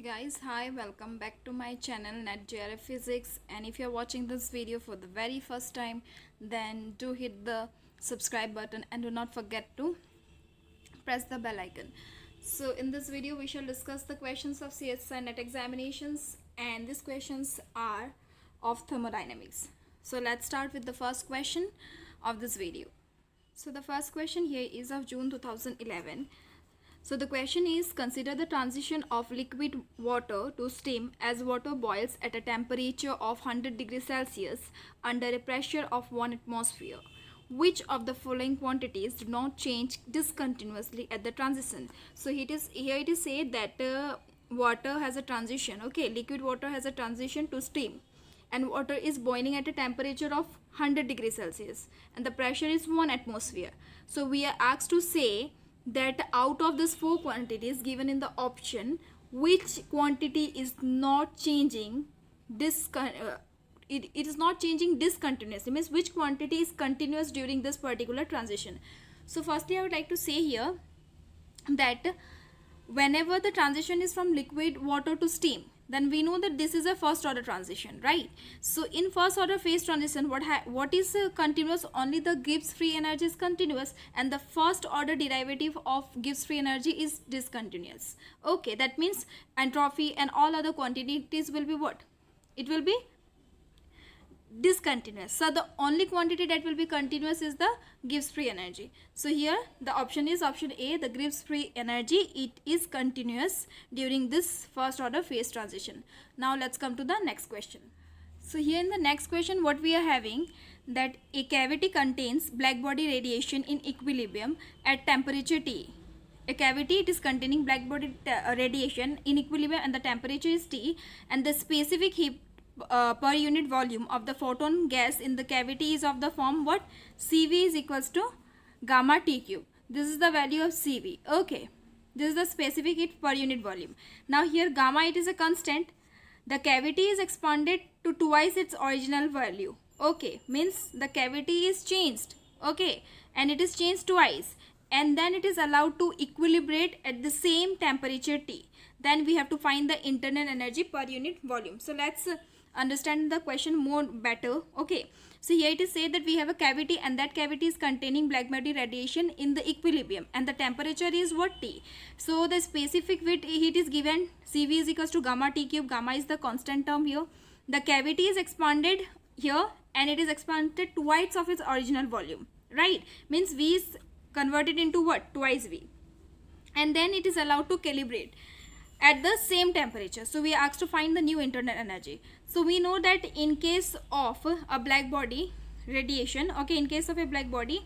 Guys, hi, welcome back to my channel Net Physics. And if you're watching this video for the very first time, then do hit the subscribe button and do not forget to press the bell icon. So in this video we shall discuss the questions of CSIR NET examinations, and these questions are of thermodynamics. So let's start with the first question of this video. So the first question here is of June 2011. So the question is, consider the transition of liquid water to steam as water boils at a temperature of 100 degrees Celsius under a pressure of 1 atmosphere. Which of the following quantities do not change discontinuously at the transition? So here it is said that water has a transition, okay, liquid water has a transition to steam, and water is boiling at a temperature of 100 degrees Celsius and the pressure is 1 atmosphere. So we are asked to say that out of these four quantities given in the option, which quantity is not changing it is not changing discontinuously, means which quantity is continuous during this particular transition. So firstly I would like to say here that whenever the transition is from liquid water to steam, then we know that this is a first order transition, right? So in first order phase transition, what is continuous? Only the Gibbs free energy is continuous, and the first order derivative of Gibbs free energy is discontinuous. Okay, that means entropy and all other quantities will be what? It will be discontinuous. So the only quantity that will be continuous is the Gibbs free energy. So here the option is option A, the Gibbs free energy, it is continuous during this first order phase transition. Now let's come to the next question. So here in the next question what we are having, that a cavity contains black body radiation in equilibrium at temperature T. A cavity, it is containing black body radiation in equilibrium and the temperature is T, and the specific heat per unit volume of the photon gas in the cavity is of the form what? Cv is equals to gamma T cube. This is the value of Cv. Okay, this is the specific heat per unit volume. Now here gamma, it is a constant. The cavity is expanded to twice its original value. Okay, means the cavity is changed. Okay, and it is changed twice, and then it is allowed to equilibrate at the same temperature T. Then we have to find the internal energy per unit volume. So let's understand the question more better. Okay, so here it is said that we have a cavity, and that cavity is containing black body radiation in the equilibrium, and the temperature is what? T. So the specific heat is given, Cv is equals to gamma T cube. Gamma is the constant term here. The cavity is expanded here, and it is expanded twice of its original volume, right? Means V is converted into what? Twice V, and then it is allowed to calibrate at the same temperature. So we are asked to find the new internal energy. So we know that in case of a black body radiation, okay, in case of a black body,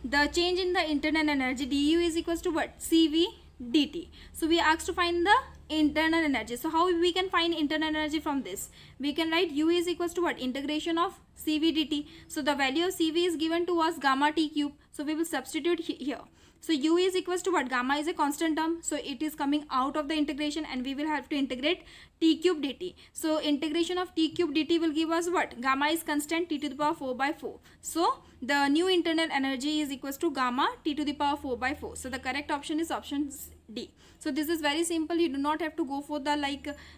the change in the internal energy du is equals to what? Cv dt. So we are asked to find the internal energy. So how we can find internal energy from this? We can write u is equals to what? Integration of Cv dt. So the value of Cv is given to us gamma T cube. So we will substitute here. So u is equals to what? Gamma is a constant term, so it is coming out of the integration, and we will have to integrate T cube dt. So integration of T cube dt will give us what? Gamma is constant, T to the power 4 by 4. So the new internal energy is equals to gamma T to the power 4 by 4. So the correct option is option D. So this is very simple. You do not have to go for the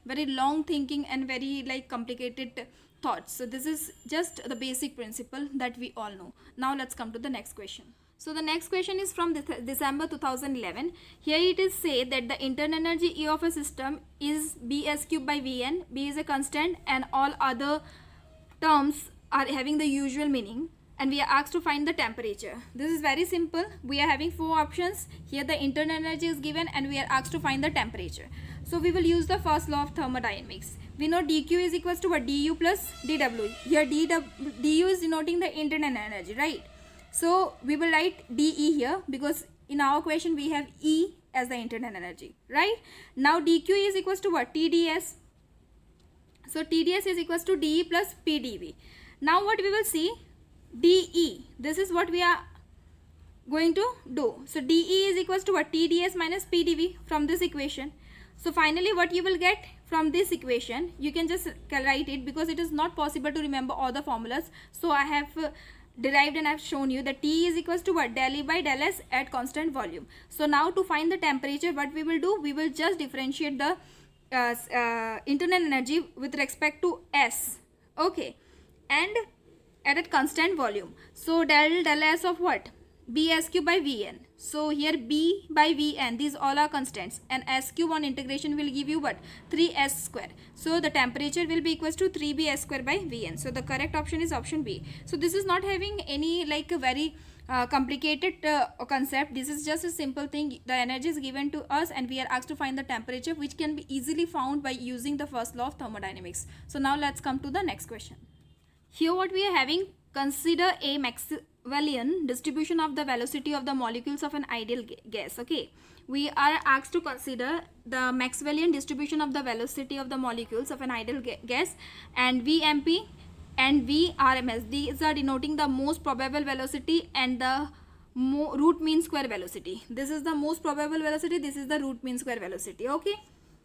very long thinking and very complicated thoughts. So this is just the basic principle that we all know. Now let's come to the next question. So the next question is from December 2011. Here it is said that the internal energy E of a system is Bs cube by Vn. B is a constant and all other terms are having the usual meaning, and we are asked to find the temperature. This is very simple. We are having four options. Here the internal energy is given and we are asked to find the temperature. So we will use the first law of thermodynamics. We know dq is equals to what? Du plus dw. Here du is denoting the internal energy, right? So we will write dE here because in our question we have E as the internal energy, right? Now dq is equals to what? TdS. So TdS is equals to dE plus PdV. Now what we will see? dE. This is what we are going to do. So dE is equals to what? TdS minus PdV from this equation. So finally what you will get from this equation, you can just write it because it is not possible to remember all the formulas. So I have derived and I have shown you that T is equals to what? Del E by del S at constant volume. So now to find the temperature, what we will do? We will just differentiate the internal energy with respect to S. Okay, and at a constant volume. So del S of what? BSQ by Vn. So here B by Vn, these all are constants, and SQ on integration will give you what? 3S square. So the temperature will be equals to 3BS square by Vn. So the correct option is option B. So this is not having any like a very complicated concept. This is just a simple thing. The energy is given to us and we are asked to find the temperature, which can be easily found by using the first law of thermodynamics. So now let's come to the next question. Here what we are having, consider a Maxwellian distribution of the velocity of the molecules of an ideal gas. Okay, we are asked to consider the Maxwellian distribution of the velocity of the molecules of an ideal gas, and VMP and VRMS, these are denoting the most probable velocity and the root mean square velocity. This is the most probable velocity, this is the root mean square velocity. Okay,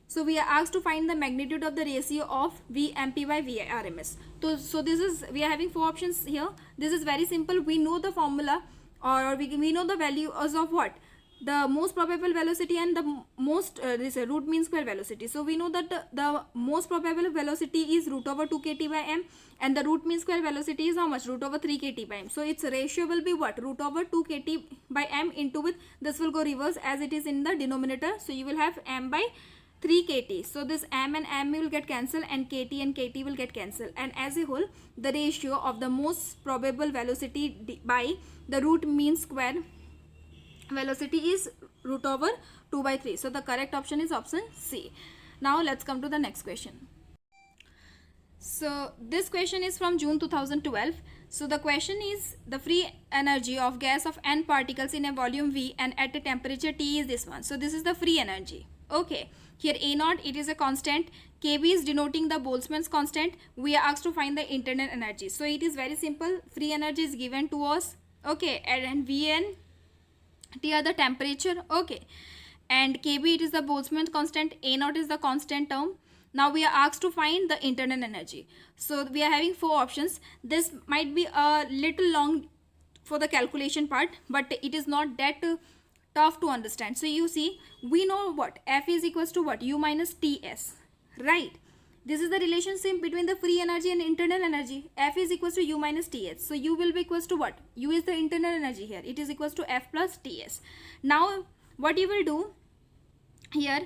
so we are asked to find the magnitude of the ratio of VMP by VRMS. So this is, we are having 4 options here. This is very simple. We know the formula, or we know the values of what? The most probable velocity and the most this root mean square velocity. So we know that the most probable velocity is root over 2 kt by m, and the root mean square velocity is how much? Root over 3 kt by m. So its ratio will be what? Root over 2 kt by m into with, this will go reverse as it is in the denominator. So you will have m by 3 kt. So this m and m will get cancelled, and kt will get cancelled, and as a whole the ratio of the most probable velocity by the root mean square velocity is root over 2 by 3. So the correct option is option C. Now let's come to the next question. So this question is from June 2012. So the question is, the free energy of gas of n particles in a volume V and at a temperature T is this one. So this is the free energy. Okay, here A naught, it is a constant. Kb is denoting the Boltzmann's constant. We are asked to find the internal energy. So it is very simple. Free energy is given to us. Okay, and Vn, T are the temperature. Okay, and Kb, it is the Boltzmann's constant. A naught is the constant term. Now we are asked to find the internal energy. So we are having 4 options. This might be a little long for the calculation part, but it is not that tough to understand. So you see, we know what? F is equals to what? U minus Ts, right? This is the relationship between the free energy and internal energy. F is equals to U minus Ts. So U will be equals to what? U is the internal energy here. It is equals to F plus Ts. Now what you will do here,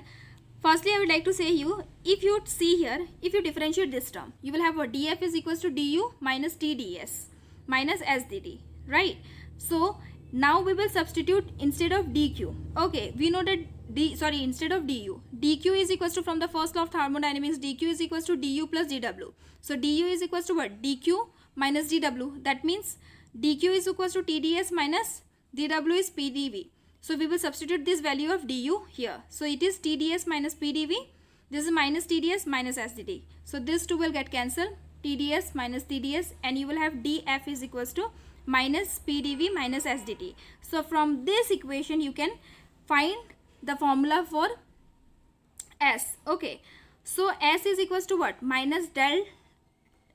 firstly I would like to say you, if you see here, if you differentiate this term, you will have what? Df is equals to du minus Tds minus sdt, right? So now we will substitute instead of dq. Okay, we know that instead of du, dq is equals to, from the first law of thermodynamics, dq is equals to du plus dw. So du is equals to what? Dq minus dw. That means dq is equals to tds minus dw is pdv. So we will substitute this value of du here. So it is tds minus pdv. This is minus tds minus sdt. So this two will get cancelled. TDS minus TDS, and you will have df is equals to minus pdv minus sdt. So from this equation you can find the formula for S. Okay, so S is equals to what? Minus del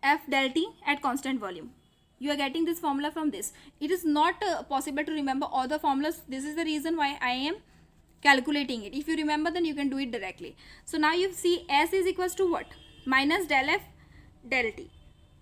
F del T at constant volume. You are getting this formula from this. It is not possible to remember all the formulas. This is the reason why I am calculating it. If you remember, then you can do it directly. So now you see S is equals to what? Minus del F del T,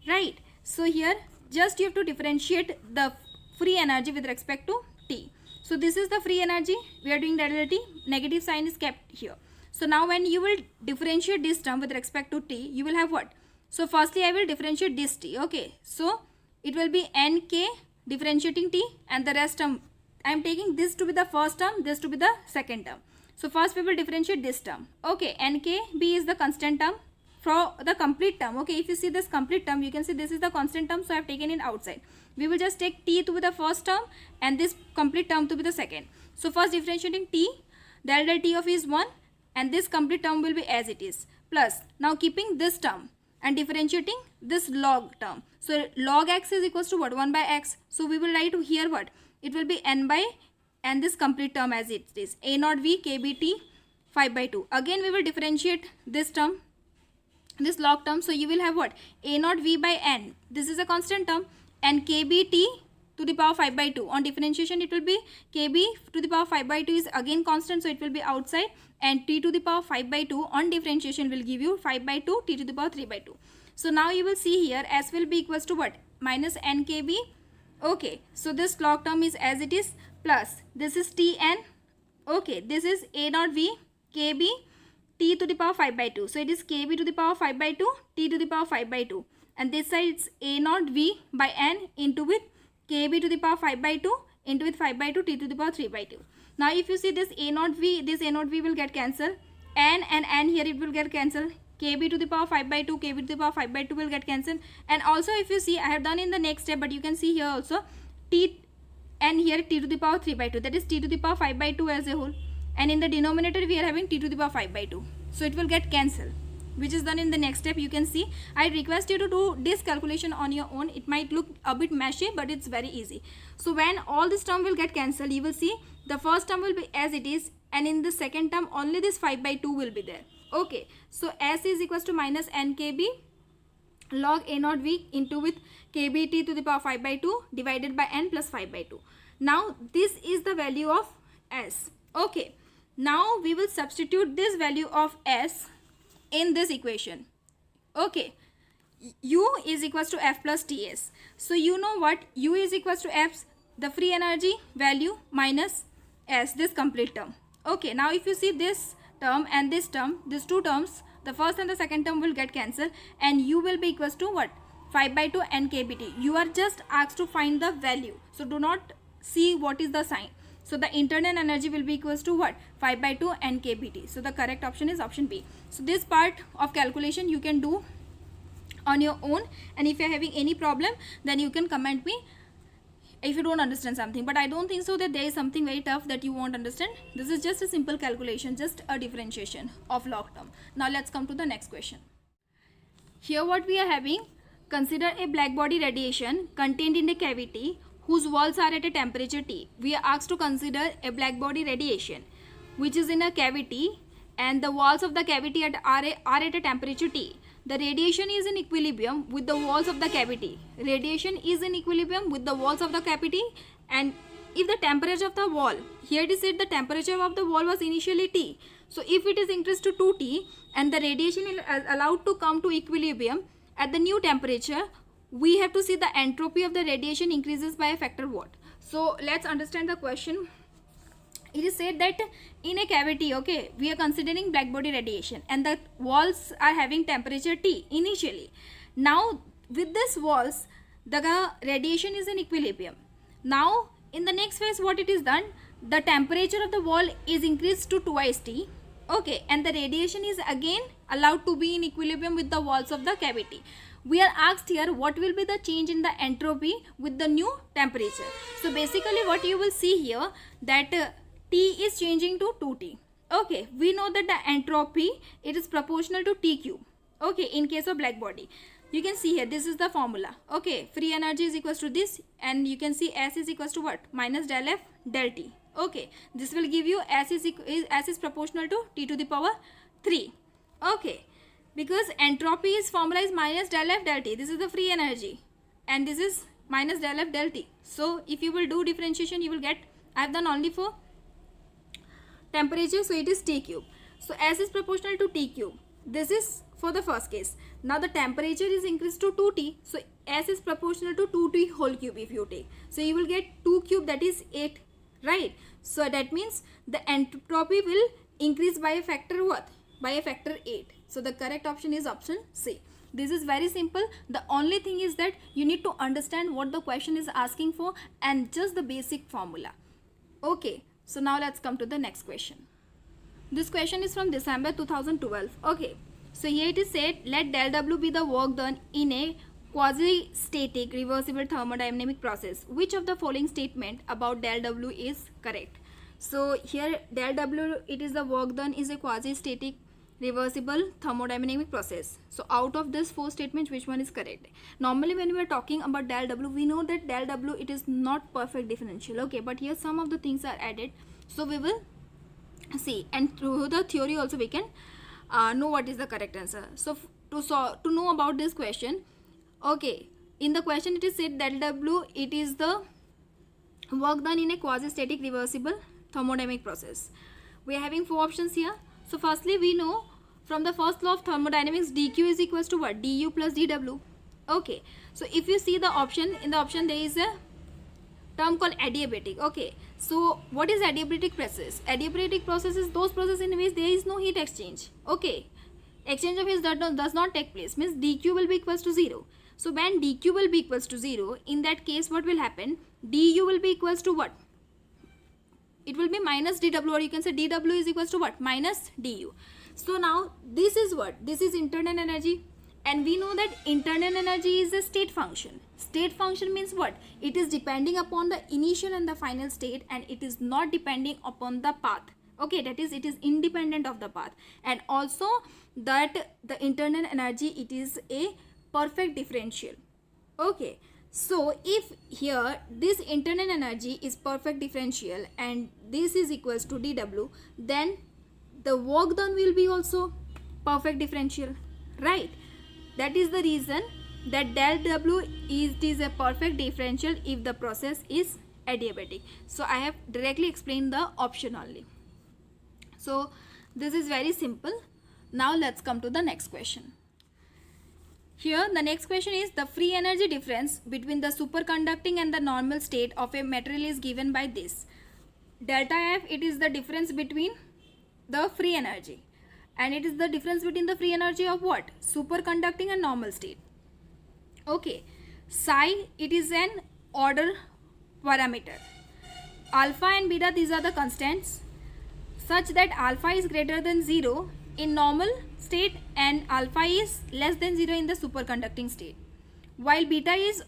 right? So here just you have to differentiate the free energy with respect to T. So this is the free energy. We are doing del T. Negative sign is kept here. So now when you will differentiate this term with respect to T, you will have what? So firstly I will differentiate this T. Okay, so it will be nk differentiating T, and the rest term I am taking this to be the first term, this to be the second term. So first we will differentiate this term. Okay, nkb is the constant term for the complete term. Okay, if you see this complete term, you can see this is the constant term, so I have taken it outside. We will just take T to be the first term and this complete term to be the second. So first differentiating T, del T of is 1, and this complete term will be as it is, plus now keeping this term and differentiating this log term. So log x is equals to what? 1 by x. So we will write here what? It will be n by, and this complete term as it is, a naught v kbt 5 by 2. Again we will differentiate this term, this log term. So you will have what? A naught v by n. This is a constant term, and kbt to the power 5 by 2. On differentiation it will be kb to the power 5 by 2 is again constant, so it will be outside, and t to the power 5 by 2 on differentiation will give you 5 by 2 t to the power 3 by 2. So now you will see here s will be equals to what? Minus n kb. Okay, so this log term is as it is, plus this is Tn. Okay, this is A naught V kb t to the power 5 by 2. So it is kb to the power 5 by 2 t to the power 5 by 2, and this side it's A naught V by n into with kb to the power 5 by 2 into with 5 by 2 t to the power 3 by 2. Now if you see this A naught V, this A naught V will get cancelled, n and n here it will get cancelled, kb to the power 5 by 2, kb to the power 5 by 2 will get cancelled, and also if you see I have done in the next step, but you can see here also t and here t to the power 3 by 2, that is t to the power 5 by 2 as a whole, and in the denominator we are having t to the power 5 by 2, so it will get cancelled, which is done in the next step. You can see I request you to do this calculation on your own. It might look a bit messy, but it's very easy. So when all this term will get cancelled, you will see the first term will be as it is, and in the second term only this 5 by 2 will be there. Okay, so s is equals to minus n kb log A naught V into with kb t to the power 5 by 2 divided by n plus 5 by 2. Now this is the value of s. Okay, now we will substitute this value of s in this equation. Okay, u is equals to f plus ts. So you know what u is equals to f, the free energy value minus s, this complete term. Okay, now if you see this term and this term, these two terms, the first and the second term will get cancelled, and u will be equals to what? 5 by 2 n kbt. You are just asked to find the value, so do not see what is the sign. So the internal energy will be equals to what? 5 by 2 n kbt. So the correct option is option B. So this part of calculation you can do on your own, and if you are having any problem then you can comment me if you don't understand something, but I don't think so that there is something very tough that you won't understand. This is just a simple calculation, just a differentiation of log term. Now let's come to the next question. Here what we are having, consider a black body radiation contained in a cavity whose walls are at a temperature T. We are asked to consider a black body radiation which is in a cavity, and the walls of the cavity are at a temperature T. The radiation is in equilibrium with the walls of the cavity. Radiation is in equilibrium with the walls of the cavity, and if the temperature of the wall, here it is said the temperature of the wall was initially T. So if it is increased to 2T and the radiation is allowed to come to equilibrium at the new temperature, we have to see the entropy of the radiation increases by a factor what. So let's understand the question. It is said that in a cavity, okay, we are considering black body radiation and the walls are having temperature T initially. Now with this walls, the radiation is in equilibrium. Now in the next phase what it is done, the temperature of the wall is increased to twice T, okay, and the radiation is again allowed to be in equilibrium with the walls of the cavity. We are asked here what will be the change in the entropy with the new temperature. So basically what you will see here, that T is changing to 2T. Okay, we know that the entropy, it is proportional to T cube. Okay, in case of black body, you can see here this is the formula. Okay, free energy is equals to this, and you can see S is equals to what? Minus del F del T. Okay, this will give you S is proportional to T to the power 3. Okay, because entropy is formula is minus del F del T. This is the free energy, and this is minus del F del T. So if you will do differentiation, you will get, I have done only for temperature, so it is T cube. So S is proportional to T cube. This is for the first case. Now the temperature is increased to 2T, so S is proportional to 2T whole cube if you take. So you will get 2 cube, that is 8, right? So that means the entropy will increase by a factor what? By a factor 8. So the correct option is option C. This is very simple. The only thing is that you need to understand what the question is asking for and just the basic formula. Okay, so now let's come to the next question. This question is from December 2012. Okay, so here it is said, let del W be the work done in a quasi-static reversible thermodynamic process. Which of the following statement about del W is correct? So here del W, it is the work done is a quasi-static reversible thermodynamic process. So out of this 4 statements, which one is correct? Normally when we are talking about del W, we know that del W, it is not perfect differential, okay, but here some of the things are added, so we will see, and through the theory also we can know what is the correct answer. So to know about this question, okay, in the question it is said del W, it is the work done in a quasi-static reversible thermodynamic process. We are having 4 options here. So firstly, we know from the first law of thermodynamics, dq is equals to what? du plus dw. Okay, so if you see the option, in the option there is a term called adiabatic. Okay, so what is adiabatic process? Adiabatic process is those processes in which there is no heat exchange. Okay, exchange of heat does not take place, means dq will be equals to 0. So when dq will be equals to 0, in that case what will happen? Du will be equals to what? It will be minus dw, or you can say dw is equals to what? Minus du. So now this is what? This is internal energy, and we know that internal energy is a state function. State function means what? It is depending upon the initial and the final state, and it is not depending upon the path. Okay, that is, it is independent of the path. And also that the internal energy, it is a perfect differential. Okay, so if here this internal energy is perfect differential and this is equals to dw, then the work done will be also perfect differential, right? That is the reason that del w is a perfect differential if the process is adiabatic. So I have directly explained the option only. So this is very simple. Now let's come to the next question. Here the next question is, the free energy difference between the superconducting and the normal state of a material is given by this. Delta F, it is the difference between the free energy, and it is the difference between the free energy of what? Superconducting and normal state. Okay, psi, it is an order parameter. Alpha and beta, these are the constants such that alpha is greater than 0 in normal state and alpha is less than 0 in the superconducting state, while beta is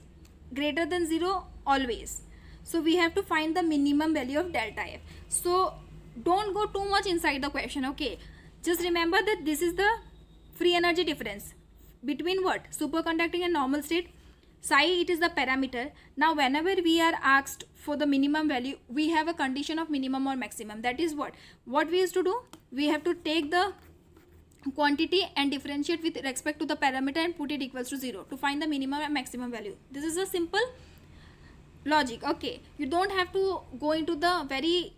greater than 0 always. So we have to find the minimum value of delta F. So don't go too much inside the question. Okay, just remember that this is the free energy difference between what? Superconducting and normal state. Psi, it is the parameter. Now whenever we are asked for the minimum value, we have a condition of minimum or maximum. That is what we used to do? We have to take the quantity and differentiate with respect to the parameter and put it equals to 0 to find the minimum and maximum value. This is a simple logic. Okay, you don't have to go into the very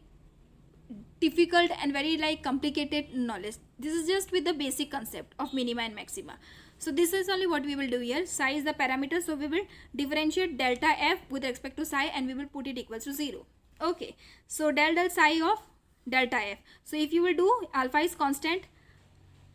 difficult and very complicated knowledge. This is just with the basic concept of minima and maxima. So this is only what we will do here. Psi is the parameter, so we will differentiate delta F with respect to psi and we will put it equals to 0. Okay, so del psi of delta F. So if you will do, alpha is constant,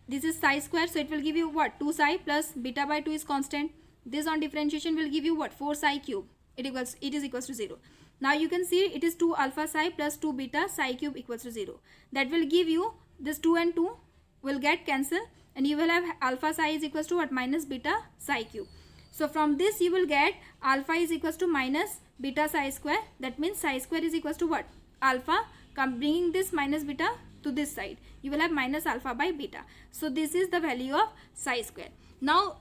this is psi square, so it will give you what? 2 psi plus beta by 2 is constant. This on differentiation will give you what? 4 psi cube. It is equals to 0. Now you can see it is 2 alpha psi plus 2 beta psi cube equals to 0. That will give you this 2 and 2 will get cancelled, and you will have alpha psi is equals to what? Minus beta psi cube. So from this you will get alpha is equals to minus beta psi square. That means psi square is equals to what? Alpha. Bringing this minus beta to this side, you will have minus alpha by beta. So this is the value of psi square. Now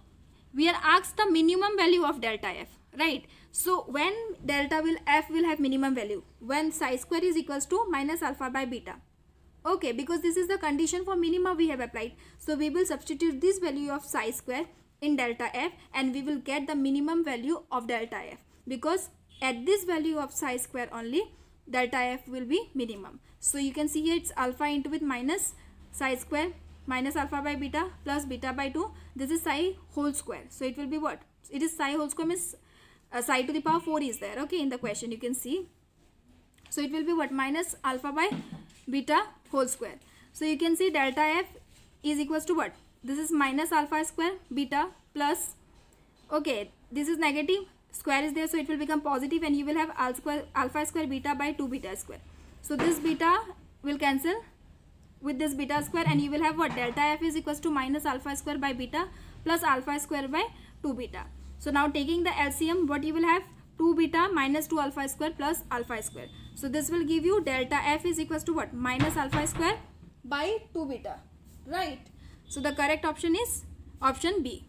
we are asked the minimum value of delta F, right? So when delta F will have minimum value, when psi square is equals to minus alpha by beta. Okay, because this is the condition for minima we have applied. So we will substitute this value of psi square in delta F and we will get the minimum value of delta F, because at this value of psi square only delta F will be minimum. So you can see here it's alpha into with minus psi square minus alpha by beta plus beta by 2. This is psi whole square. So it will be what? It is psi whole square, means psi to the power 4 is there. Okay, in the question you can see. So it will be what? Minus alpha by beta whole square. So you can see delta F is equals to what? This is minus alpha square beta plus, okay, this is negative, square is there, so it will become positive and you will have alpha square beta by 2 beta square. So this beta will cancel with this beta square and you will have what? Delta F is equals to minus alpha square by beta plus alpha square by 2 beta. So now taking the LCM, what you will have? 2 beta minus 2 alpha square plus alpha square. So this will give you delta F is equals to what? Minus alpha square by 2 beta, right? So the correct option is option B.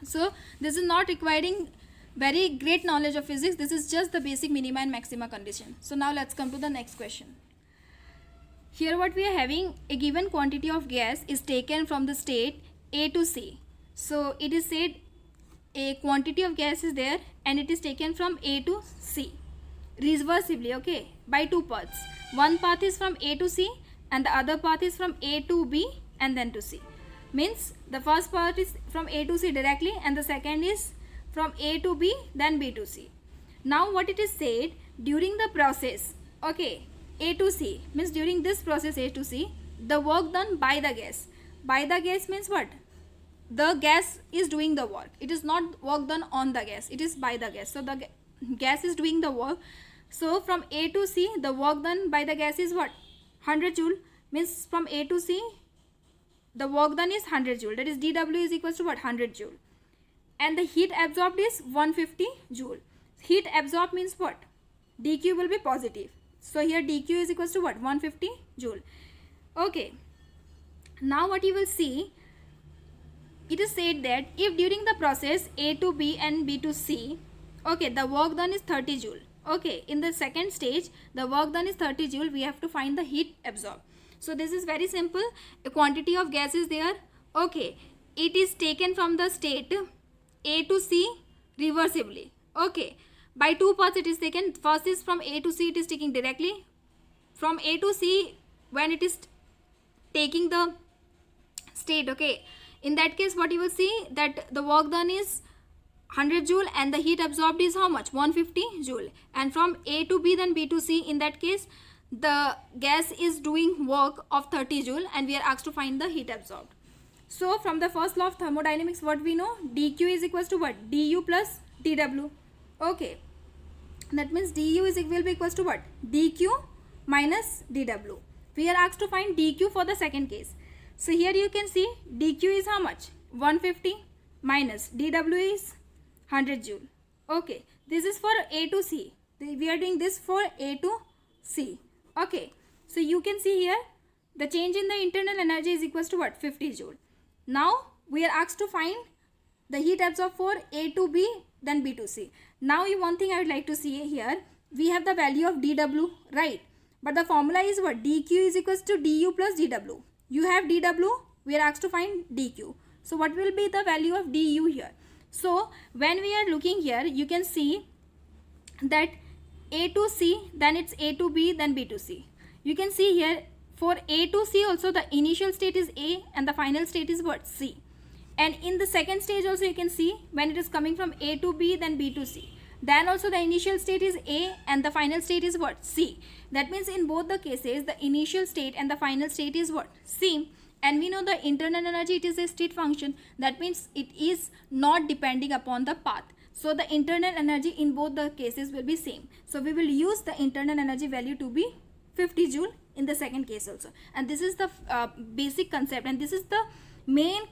So this is not requiring very great knowledge of physics. This is just the basic minima and maxima condition. So now let's come to the next question. Here what we are having, a given quantity of gas is taken from the state A to C. So it is said a quantity of gas is there and it is taken from A to C. reversibly, okay, by two paths. One path is from A to C and the other path is from A to B and then to C. Means the first part is from A to C directly and the second is from A to B then B to C. Now what it is said, during the process, okay, A to C, means during this process A to C, the work done by the gas. By the gas means what? The gas is doing the work. It is not work done on the gas. It is by the gas. So the gas is doing the work. So from A to C, the work done by the gas is what? 100 joule. Means from A to C, the work done is 100 joule. That is dW is equals to what? 100 joule. And the heat absorbed is 150 joule. Heat absorbed means what? dQ will be positive. So here dQ is equals to what? 150 joule. Okay. Now what you will see, it is said that if during the process A to B and B to C, okay, the work done is 30 joule. Okay, in the second stage, the work done is 30 joule. We have to find the heat absorbed. So this is very simple. A quantity of gas is there. Okay, it is taken from the state A to C reversibly. Okay, by two paths it is taken. First is from A to C, it is taking directly. From A to C, when it is taking the state, okay, in that case what you will see, that the work done is 100 joule and the heat absorbed is how much? 150 joule. And from A to B then B to C, in that case the gas is doing work of 30 joule and we are asked to find the heat absorbed. So from the first law of thermodynamics, what we know, dQ is equals to what? du plus dW. Okay, that means du will be equals to what? dQ minus dW. We are asked to find dQ for the second case. So here you can see dQ is how much? 150 minus dW is 100 joule. Okay, this is for A to C. We are doing this for A to C. Okay, so you can see here the change in the internal energy is equals to what? 50 joule. Now we are asked to find the heat absorbed for A to B then B to C. Now one thing I would like to see here, we have the value of dW, right? But the formula is what? dQ is equals to du plus dW. You have dW, we are asked to find dQ. So what will be the value of du here? So when we are looking here, you can see that A to C, then it's A to B, then B to C. You can see here for A to C also the initial state is A and the final state is what? C. And in the second stage also you can see when it is coming from A to B then B to C. Then also the initial state is A and the final state is what? C. That means in both the cases the initial state and the final state is what? C. And we know the internal energy, it is a state function. That means it is not depending upon the path. So the internal energy in both the cases will be same. So we will use the internal energy value to be 50 joule in the second case also. And this is the basic concept, and this is the main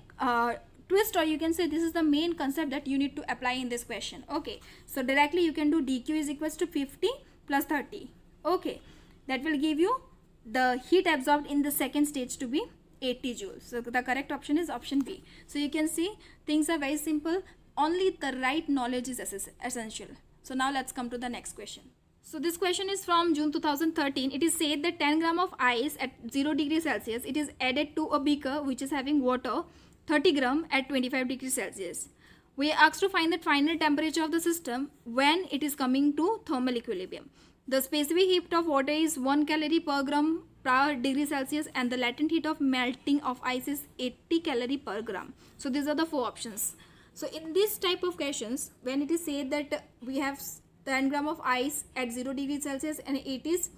twist, or you can say this is the main concept that you need to apply in this question. Okay, so directly you can do dQ is equals to 50 plus 30. Okay, that will give you the heat absorbed in the second stage to be 80 joules. So the correct option is option B. So you can see things are very simple. Only the right knowledge is essential. So now let's come to the next question. So this question is from June 2013. It is said that 10 gram of ice at 0 degrees Celsius, it is added to a beaker which is having water 30 gram at 25 degrees Celsius. We are asked to find the final temperature of the system when it is coming to thermal equilibrium. The specific heat of water is 1 calorie per gram per degree Celsius and the latent heat of melting of ice is 80 calorie per gram. So these are the four options. So in this type of questions, when it is said that we have 10 gram of ice at 0 degrees Celsius and it is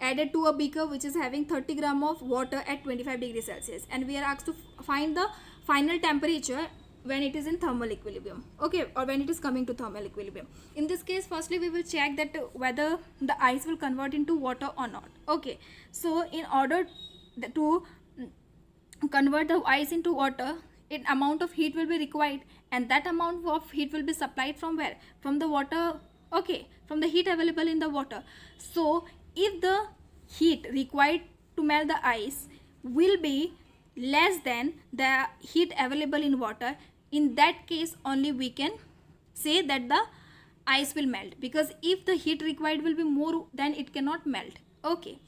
added to a beaker which is having 30 gram of water at 25 degrees Celsius, and we are asked to find the final temperature when it is in thermal equilibrium, okay, or when it is coming to thermal equilibrium. In this case, firstly we will check that whether the ice will convert into water or not. Okay, so in order to convert the ice into water, an amount of heat will be required, and that amount of heat will be supplied from where? From the water, okay, from the heat available in the water. So if the heat required to melt the ice will be less than the heat available in water, in that case only we can say that the ice will melt, because if the heat required will be more, then it cannot melt. Okay,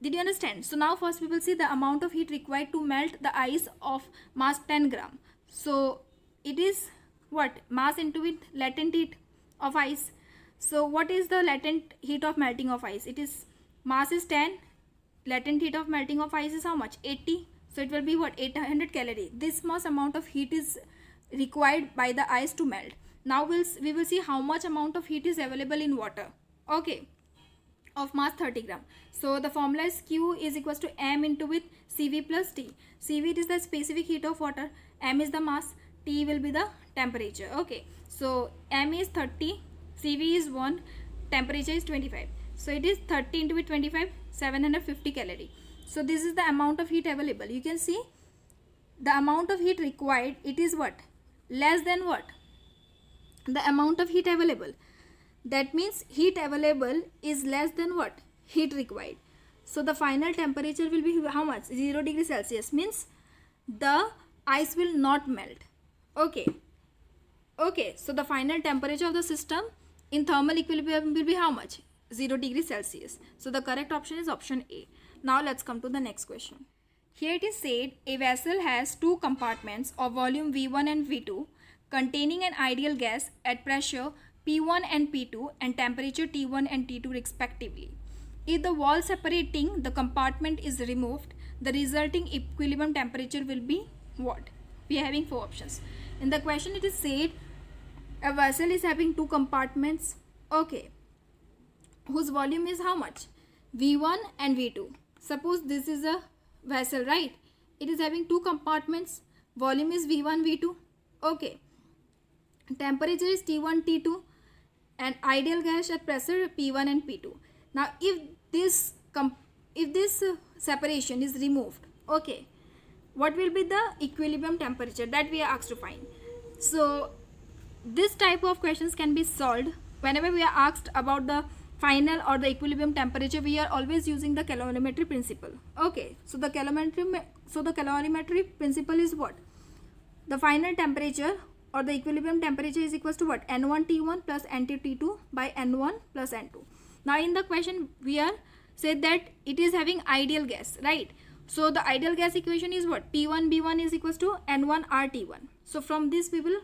did you understand? So now first we will see the amount of heat required to melt the ice of mass 10 gram. So it is what? Mass into it latent heat of ice. So what is the latent heat of melting of ice? It is, mass is 10, latent heat of melting of ice is how much? 80. So it will be what? 800 calorie. This much amount of heat is required by the ice to melt. Now we will see how much amount of heat is available in water. Okay, of mass 30 gram. So the formula is Q is equals to M into with Cv plus T. Cv it is the specific heat of water, M is the mass, T will be the temperature. Okay, so M is 30, Cv is 1, temperature is 25. So it is 30 into with 25, 750 calorie. So this is the amount of heat available. You can see the amount of heat required, it is what? Less than what? The amount of heat available. That means heat available is less than what? Heat required. So the final temperature will be how much? 0 degree Celsius, means the ice will not melt. Okay. Okay, so the final temperature of the system in thermal equilibrium will be how much? 0 degree Celsius. So the correct option is option A. Now let's come to the next question. Here it is said a vessel has two compartments of volume V1 and V2 containing an ideal gas at pressure P1 and P2 and temperature T1 and T2 respectively. If the wall separating the compartment is removed, the resulting equilibrium temperature will be what? We are having four options. In the question it is said a vessel is having two compartments, okay, whose volume is how much? V1 and V2. Suppose this is a vessel, right? It is having two compartments, volume is V1, V2, okay. Temperature is T1, T2 and ideal gas at pressure P1 and P2. Now if this separation is removed, okay, what will be the equilibrium temperature? That we are asked to find. So this type of questions can be solved whenever we are asked about the final or the equilibrium temperature. We are always using the calorimetry principle. Okay, so the calorimetry principle is what? The final temperature or the equilibrium temperature is equals to what? N1 T1 plus N2 T2 by N1 plus N2. Now in the question we are said that it is having ideal gas, right? So the ideal gas equation is what? P1 B1 is equals to N1 RT1. So from this we will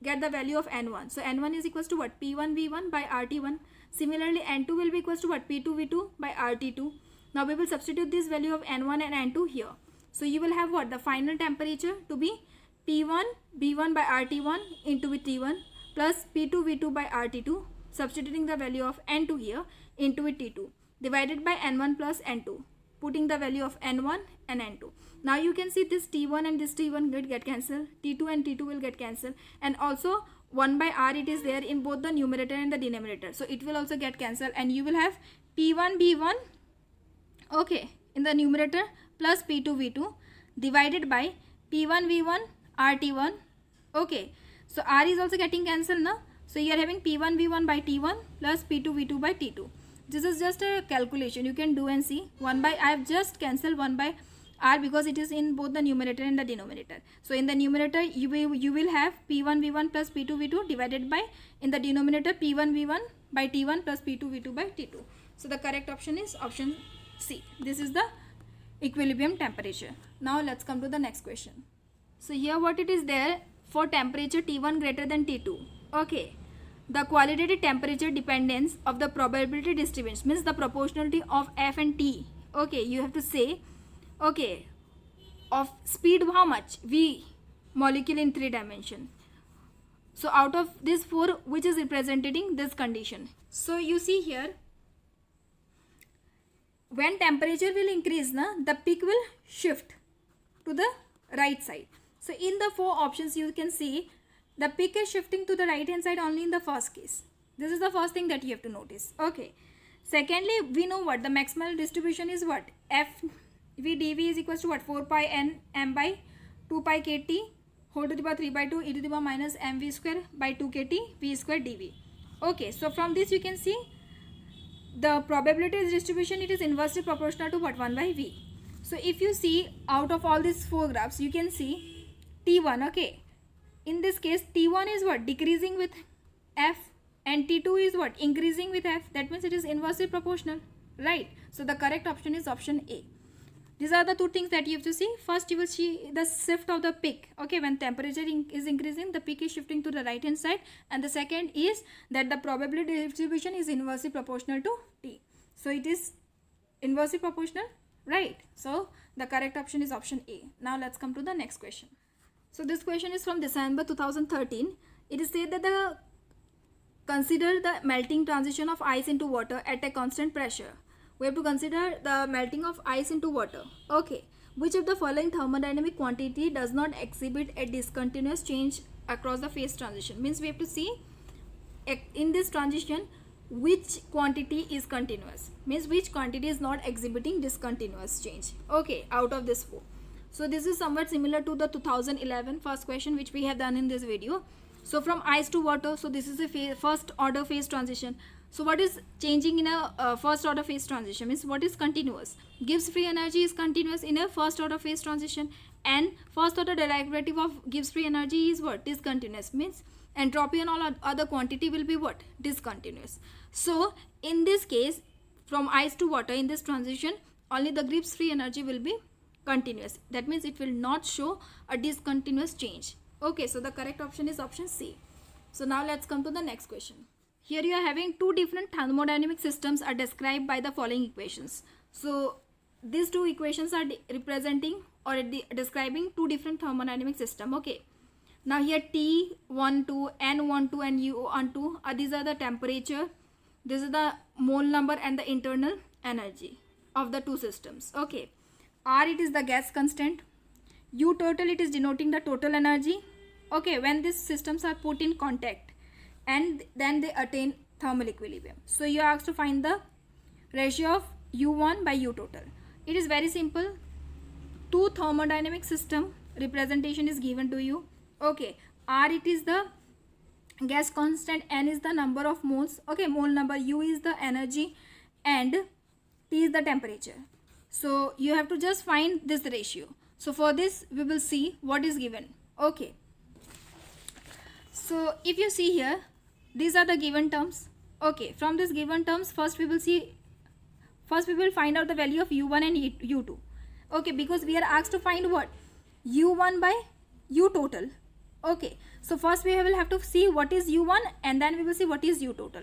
get the value of N1. So N1 is equals to what? P1 V1 by RT1. Similarly N2 will be equals to what? P2 V2 by RT2. Now we will substitute this value of N1 and N2 here. So you will have what? The final temperature to be P1 B1 by RT1 into with T1 plus P2 V2 by RT2, substituting the value of N2 here into with T2 divided by N1 plus N2, putting the value of N1 and N2. Now you can see this T1 and this T1 will get cancelled, T2 and T2 will get cancelled, and also 1 by R it is there in both the numerator and the denominator, so it will also get cancelled, and you will have P1 B1, okay, in the numerator plus P2 V2 divided by P1 V1 RT1, okay. So R is also getting cancelled now, so you are having P1 V1 by T1 plus P2 V2 by T2. This is just a calculation, you can do and see. 1 by, I have just cancelled 1 by R because it is in both the numerator and the denominator. So in the numerator you will have P1 V1 plus P2 V2 divided by, in the denominator, P1 V1 by T1 plus P2 V2 by T2. So the correct option is option C. This is the equilibrium temperature. Now let's come to the next question. So here what it is there, for temperature T1 greater than T2, okay, the qualitative temperature dependence of the probability distribution, means the proportionality of F and T, okay, you have to say, okay, of speed how much? V molecule in 3 dimension. So out of this 4, which is representing this condition? So you see here, when temperature will increase, the peak will shift to the right side. So in the 4 options you can see the peak is shifting to the right hand side only in the first case. This is the first thing that you have to notice. Okay. Secondly, we know what the maximal distribution is, what? F V dV is equals to what? 4 pi n m by 2 pi kt whole to the power 3 by 2 e to the power minus mv square by 2 kt v square dv. Okay, so from this you can see the probability distribution, it is inversely proportional to what? 1 by v. So if you see out of all these 4 graphs, you can see T1, okay, in this case T1 is what? Decreasing with F, and T2 is what? Increasing with F. That means it is inversely proportional, right? So the correct option is option A. These are the two things that you have to see. First, you will see the shift of the peak. Okay, when temperature is increasing, the peak is shifting to the right hand side. And the second is that the probability distribution is inversely proportional to T. So it is inversely proportional, right? So the correct option is option A. Now let's come to the next question. So this question is from December 2013. It is said that consider the melting transition of ice into water at a constant pressure. We have to consider the melting of ice into water. Okay, which of the following thermodynamic quantity does not exhibit a discontinuous change across the phase transition? Means we have to see in this transition which quantity is continuous, means which quantity is not exhibiting discontinuous change. Okay, out of this four. So this is somewhat similar to the 2011 first question which we have done in this video. So from ice to water, so this is a first order phase transition. So what is changing in a first order phase transition? Means what is continuous? Gibbs free energy is continuous in a first order phase transition, and first order derivative of Gibbs free energy is what? Discontinuous. Means entropy and all other quantity will be what? Discontinuous. So in this case, from ice to water, in this transition, only the Gibbs free energy will be continuous. That means it will not show a discontinuous change. Okay, so the correct option is option C. So now let's come to the next question. Here you are having two different thermodynamic systems are described by the following equations. So these two equations are representing or describing two different thermodynamic system. Okay. Now here T12, N12 and U12, these are the temperature. This is the mole number and the internal energy of the two systems. Okay. R, it is the gas constant. U total, it is denoting the total energy. Okay, when these systems are put in contact and then they attain thermal equilibrium. So you are asked to find the ratio of U1 by U total. It is very simple. Two thermodynamic system representation is given to you. Okay, R, it is the gas constant, N is the number of moles. Okay, mole number, U is the energy, and T is the temperature. So you have to just find this ratio. So for this we will see what is given. Okay, so if you see here, these are the given terms. Okay, from this given terms, first we will find out the value of U1 and U2. Okay, because we are asked to find what? U1 by U total. Okay, so first we will have to see what is U1 and then we will see what is U total.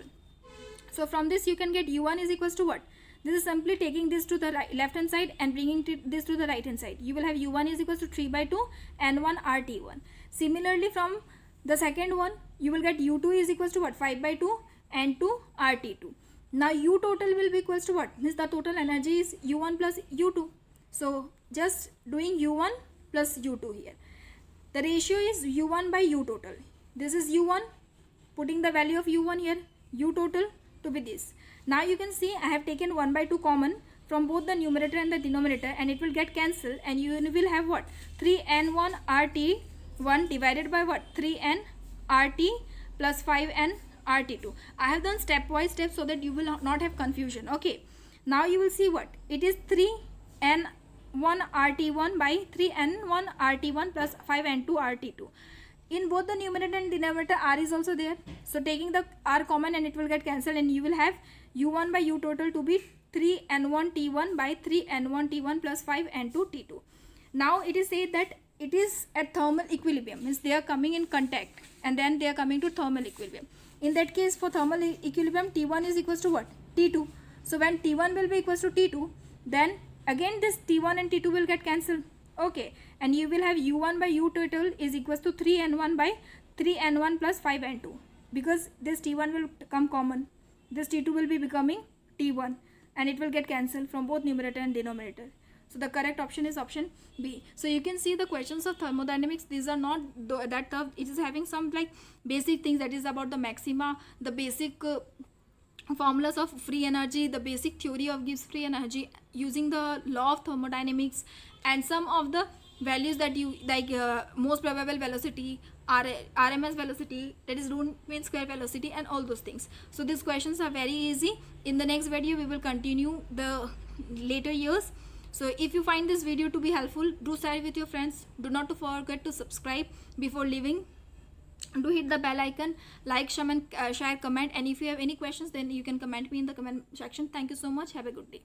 So from this you can get U1 is equals to what? This is simply taking this to the left hand side and bringing this to the right hand side. You will have U1 is equals to 3 by 2 N1 RT1. Similarly, from the second one, you will get U2 is equals to what? 5 by 2 N2 RT2. Now U total will be equals to what? Means the total energy is U1 plus U2. So just doing U1 plus U2 here. The ratio is U1 by U total. This is U1, putting the value of U1 here, U total to be this. Now you can see I have taken 1 by 2 common from both the numerator and the denominator, and it will get cancelled, and you will have what? 3N1 RT1 divided by what? 3N RT plus 5N RT2. I have done stepwise steps so that you will not have confusion. Okay, now you will see what? It is 3N1 RT1 by 3N1 RT1 plus 5N2 RT2. In both the numerator and denominator, R is also there. So taking the R common and it will get cancelled, and you will have U1 by U total to be 3N1 T1 by 3N1 T1 plus 5N2 T2. Now it is said that it is at thermal equilibrium. Means they are coming in contact and then they are coming to thermal equilibrium. In that case, for thermal equilibrium, T1 is equals to what? T2. So when T1 will be equals to T2, then again this T1 and T2 will get cancelled. Okay, and you will have U1 by U total is equals to 3N1 by 3N1 plus 5N2, because this T1 will come common. This T2 will be becoming T1 and it will get cancelled from both numerator and denominator. So the correct option is option B. So you can see the questions of thermodynamics, these are not that tough. It is having some like basic things, that is about the maxima, the basic formulas of free energy, the basic theory of Gibbs free energy using the law of thermodynamics, and some of the values that you like, most probable velocity, RMS velocity, that is root mean square velocity, and all those things. So these questions are very easy. In the next video we will continue the later years. So if you find this video to be helpful, do share it with your friends. Do not forget to subscribe before leaving. Do hit the bell icon, like, share, comment, and if you have any questions, then you can comment me in the comment section. Thank you so much. Have a good day.